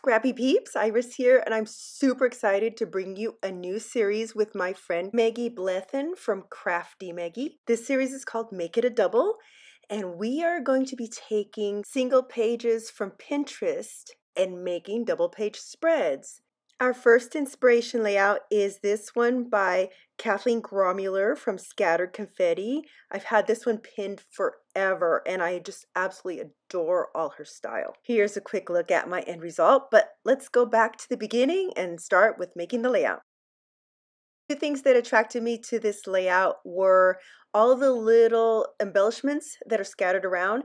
Scrappy Peeps, Iris here, and I'm super excited to bring you a new series with my friend Maggie Blethen from Crafty Maggie. This series is called Make It a Double, and we are going to be taking single pages from Pinterest and making double page spreads. Our first inspiration layout is this one by Kathleen Gromuller from Scattered Confetti. I've had this one pinned forever and I just absolutely adore all her style. Here's a quick look at my end result, but let's go back to the beginning and start with making the layout. Two things that attracted me to this layout were all the little embellishments that are scattered around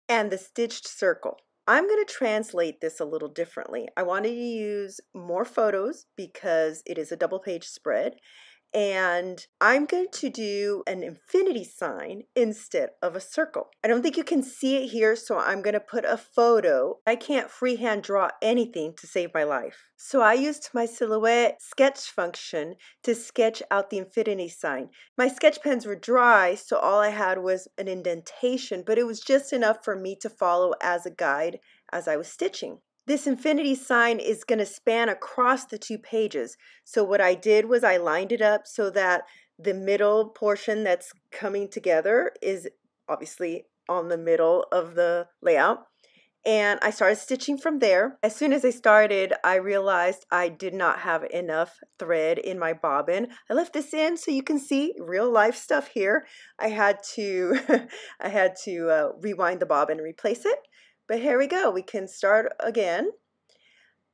and the stitched circle. I'm going to translate this a little differently. I wanted to use more photos because it is a double page spread, and I'm going to do an infinity sign instead of a circle. I don't think you can see it here, so I'm going to put a photo. I can't freehand draw anything to save my life. So I used my silhouette sketch function to sketch out the infinity sign. My sketch pens were dry, so all I had was an indentation, but it was just enough for me to follow as a guide as I was stitching. This infinity sign is going to span across the two pages. So what I did was I lined it up so that the middle portion that's coming together is obviously on the middle of the layout. And I started stitching from there. As soon as I started, I realized I did not have enough thread in my bobbin. I left this in so you can see real life stuff here. I had to rewind the bobbin and replace it. But here we go, we can start again.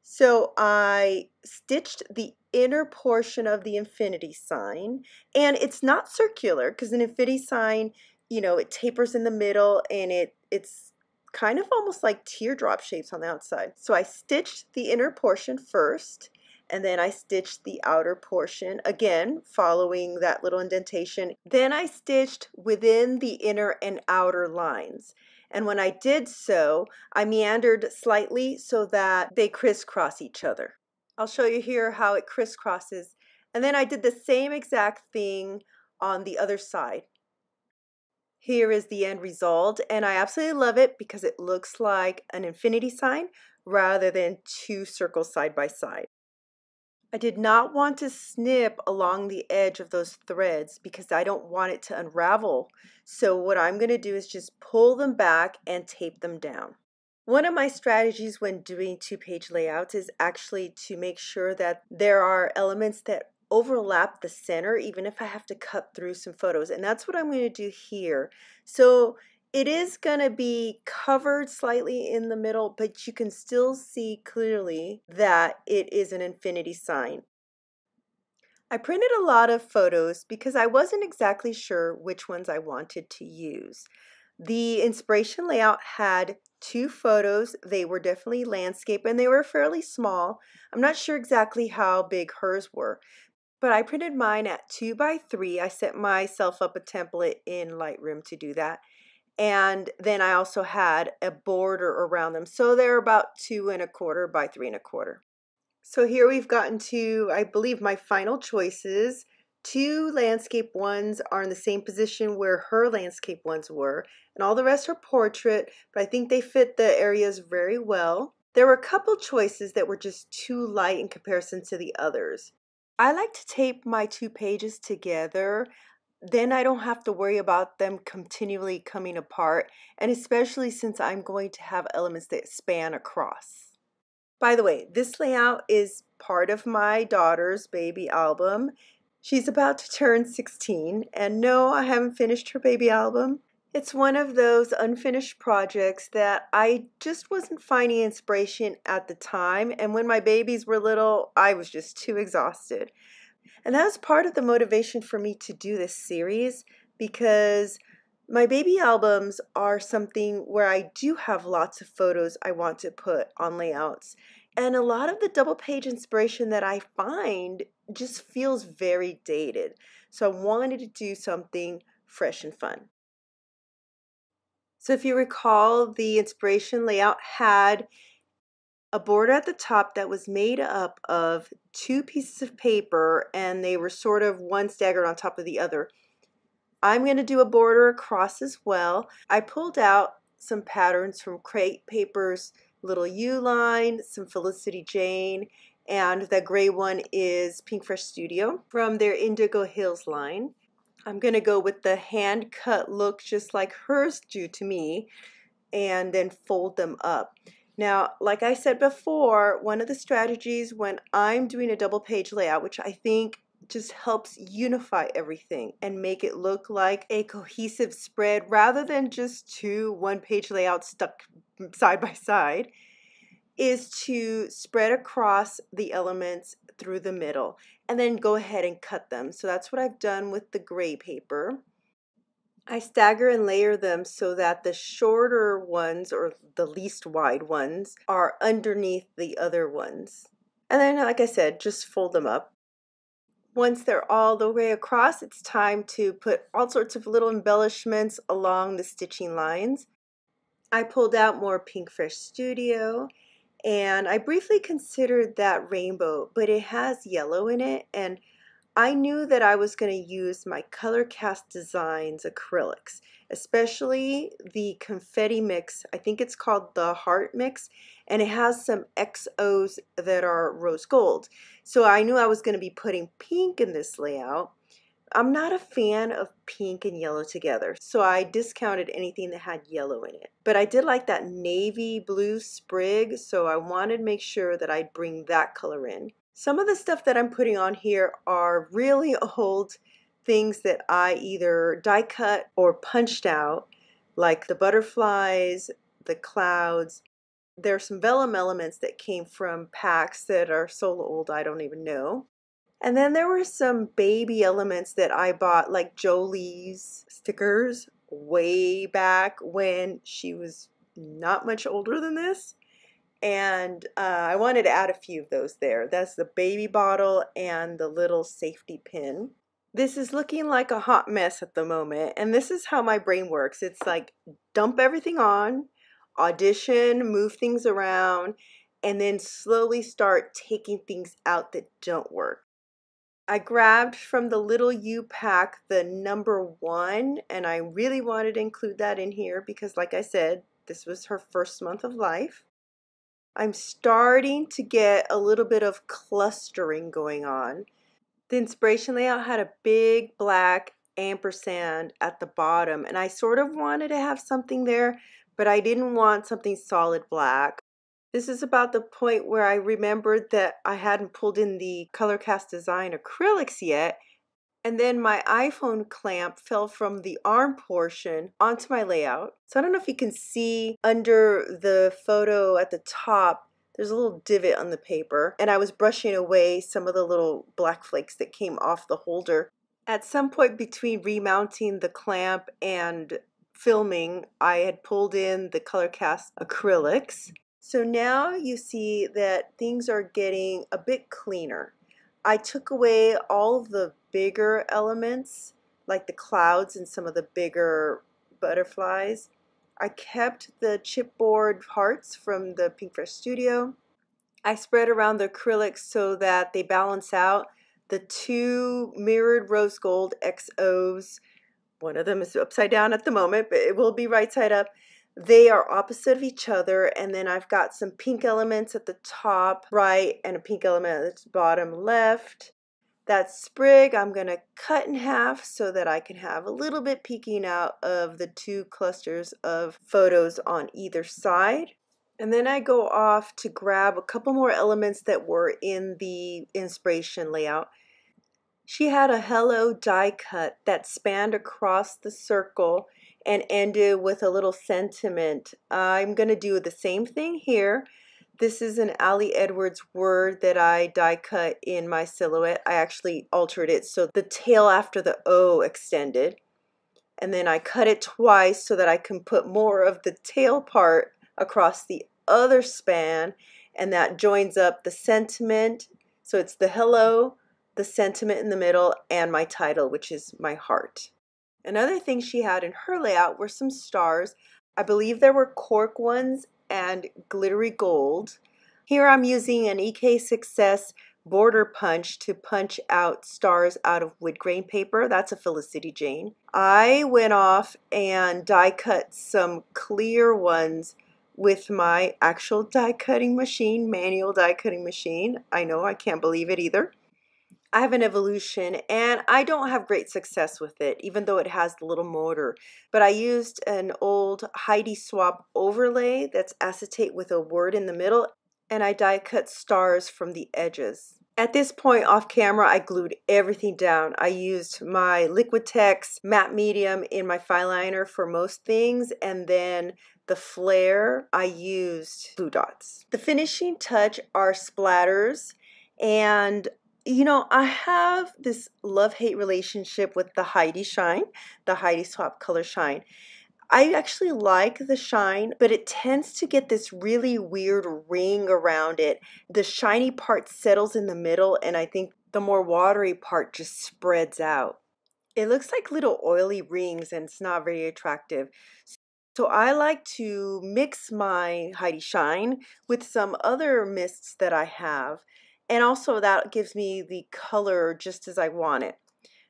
So I stitched the inner portion of the infinity sign, and it's not circular because an infinity sign, you know, it tapers in the middle and it's kind of almost like teardrop shapes on the outside. So I stitched the inner portion first, and then I stitched the outer portion, again, following that little indentation. Then I stitched within the inner and outer lines. And when I did so, I meandered slightly so that they crisscross each other. I'll show you here how it crisscrosses. And then I did the same exact thing on the other side. Here is the end result, and I absolutely love it because it looks like an infinity sign rather than two circles side by side. I did not want to snip along the edge of those threads because I don't want it to unravel. So what I'm going to do is just pull them back and tape them down. One of my strategies when doing two-page layouts is actually to make sure that there are elements that overlap the center, even if I have to cut through some photos. And that's what I'm going to do here. So it is going to be covered slightly in the middle, but you can still see clearly that it is an infinity sign. I printed a lot of photos because I wasn't exactly sure which ones I wanted to use. The inspiration layout had two photos. They were definitely landscape and they were fairly small. I'm not sure exactly how big hers were, but I printed mine at 2 by 3. I set myself up a template in Lightroom to do that. And then I also had a border around them. So they're about 2 1/4 by 3 1/4. So here we've gotten to, I believe, my final choices. 2 landscape ones are in the same position where her landscape ones were, and all the rest are portrait, but I think they fit the areas very well. There were a couple choices that were just too light in comparison to the others. I like to tape my 2 pages together. Then I don't have to worry about them continually coming apart, and especially since I'm going to have elements that span across. By the way, this layout is part of my daughter's baby album. She's about to turn 16, and no, I haven't finished her baby album. It's one of those unfinished projects that I just wasn't finding inspiration at the time, and when my babies were little, I was just too exhausted. And that was part of the motivation for me to do this series, because my baby albums are something where I do have lots of photos I want to put on layouts. And a lot of the double page inspiration that I find just feels very dated. So I wanted to do something fresh and fun. So if you recall, the inspiration layout had a border at the top that was made up of 2 pieces of paper, and they were sort of one staggered on top of the other. I'm going to do a border across as well. I pulled out some patterns from Crate Paper's little U line, some Felicity Jane, and the gray one is Pink Fresh Studio from their Indigo Hills line. I'm going to go with the hand cut look just like hers do to me, and then fold them up. Now, like I said before, one of the strategies when I'm doing a double page layout, which I think just helps unify everything and make it look like a cohesive spread rather than just two one-page layouts stuck side by side, is to spread across the elements through the middle and then go ahead and cut them. So that's what I've done with the gray paper. I stagger and layer them so that the shorter ones, or the least wide ones, are underneath the other ones. And then, like I said, just fold them up. Once they're all the way across, it's time to put all sorts of little embellishments along the stitching lines. I pulled out more Pink Fresh Studio, and I briefly considered that rainbow, but it has yellow in it, and I knew that I was going to use my Color Cast Designs acrylics, especially the confetti mix. I think it's called the Heart Mix, and it has some XOs that are rose gold. So I knew I was going to be putting pink in this layout. I'm not a fan of pink and yellow together, so I discounted anything that had yellow in it. But I did like that navy blue sprig, so I wanted to make sure that I'd bring that color in. Some of the stuff that I'm putting on here are really old things that I either die cut or punched out, like the butterflies, the clouds. There are some vellum elements that came from packs that are so old I don't even know. And then there were some baby elements that I bought, like Jolie's stickers, way back when she was not much older than this. And I wanted to add a few of those there. That's the baby bottle and the little safety pin. This is looking like a hot mess at the moment, and this is how my brain works. It's like dump everything on, audition, move things around, and then slowly start taking things out that don't work. I grabbed from the little U pack the number 1, and I really wanted to include that in here because, like I said, this was her first month of life. I'm starting to get a little bit of clustering going on. The inspiration layout had a big black ampersand at the bottom, and I sort of wanted to have something there, but I didn't want something solid black. This is about the point where I remembered that I hadn't pulled in the Color Cast Design acrylics yet, and then my iPhone clamp fell from the arm portion onto my layout. So I don't know if you can see under the photo at the top, there's a little divot on the paper, and I was brushing away some of the little black flakes that came off the holder. At some point between remounting the clamp and filming, I had pulled in the Color Cast acrylics. So now you see that things are getting a bit cleaner. I took away all of the bigger elements, like the clouds and some of the bigger butterflies. I kept the chipboard hearts from the Pink Fresh Studio. I spread around the acrylics so that they balance out. The two mirrored rose gold XOs, one of them is upside down at the moment, but it will be right side up. They are opposite of each other, and then I've got some pink elements at the top right and a pink element at the bottom left. That sprig I'm going to cut in half so that I can have a little bit peeking out of the two clusters of photos on either side. And then I go off to grab a couple more elements that were in the inspiration layout. She had a hello die cut that spanned across the circle and ended with a little sentiment. I'm going to do the same thing here. This is an Ali Edwards word that I die cut in my silhouette. I actually altered it so the tail after the O extended. And then I cut it twice so that I can put more of the tail part across the other span, and that joins up the sentiment. So it's the hello, the sentiment in the middle, and my title, which is my heart. Another thing she had in her layout were some stars. I believe there were cork ones and glittery gold. Here I'm using an EK Success border punch to punch out stars out of wood grain paper. That's a Felicity Jane. I went off and die cut some clear ones with my actual die cutting machine, manual die cutting machine. I know, I can't believe it either. I have an Evolution and I don't have great success with it, even though it has the little motor. But I used an old Heidi Swapp overlay that's acetate with a word in the middle, and I die cut stars from the edges. At this point off camera, I glued everything down. I used my Liquitex matte medium in my fine liner for most things, and then the flare, I used glue dots. The finishing touch are splatters, and you know, I have this love-hate relationship with the Heidi Shine, the Heidi Swapp Color Shine. I actually like the shine, but it tends to get this really weird ring around it. The shiny part settles in the middle, and I think the more watery part just spreads out. It looks like little oily rings, and it's not very attractive. So I like to mix my Heidi Shine with some other mists that I have, and also that gives me the color just as I want it.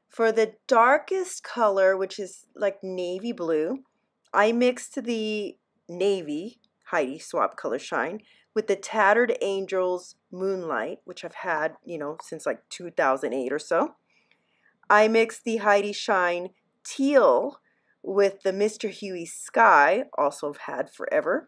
For the darkest color, which is like navy blue, I mixed the navy Heidi Swapp Color Shine with the Tattered Angels Moonlight, which I've had, you know, since like 2008 or so. I mixed the Heidi Shine Teal with the Mr. Huey Sky, also have had forever.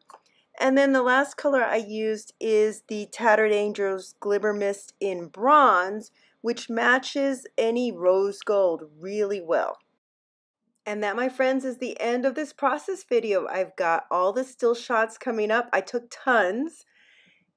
And then the last color I used is the Tattered Angels Glimmer Mist in Bronze, which matches any rose gold really well. And that, my friends, is the end of this process video. I've got all the still shots coming up. I took tons.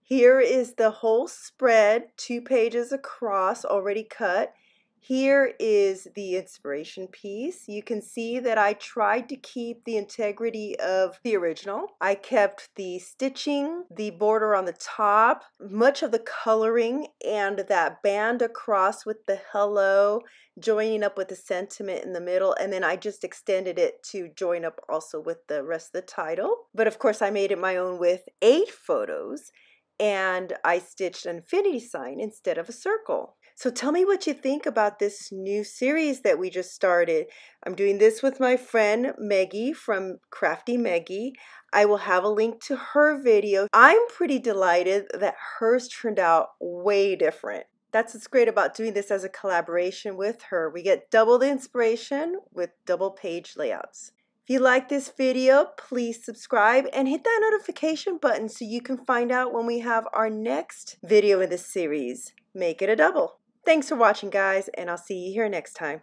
Here is the whole spread, 2 pages across, already cut. Here is the inspiration piece. You can see that I tried to keep the integrity of the original. I kept the stitching, the border on the top, much of the coloring, and that band across with the hello joining up with the sentiment in the middle, and then I just extended it to join up also with the rest of the title. But of course I made it my own with 8 photos, and I stitched an infinity sign instead of a circle. So tell me what you think about this new series that we just started. I'm doing this with my friend Maggie from Crafty Maggie. I will have a link to her video. I'm pretty delighted that hers turned out way different. That's what's great about doing this as a collaboration with her. We get double the inspiration with double page layouts. If you like this video, please subscribe and hit that notification button so you can find out when we have our next video in this series. Make it a double. Thanks for watching, guys, and I'll see you here next time.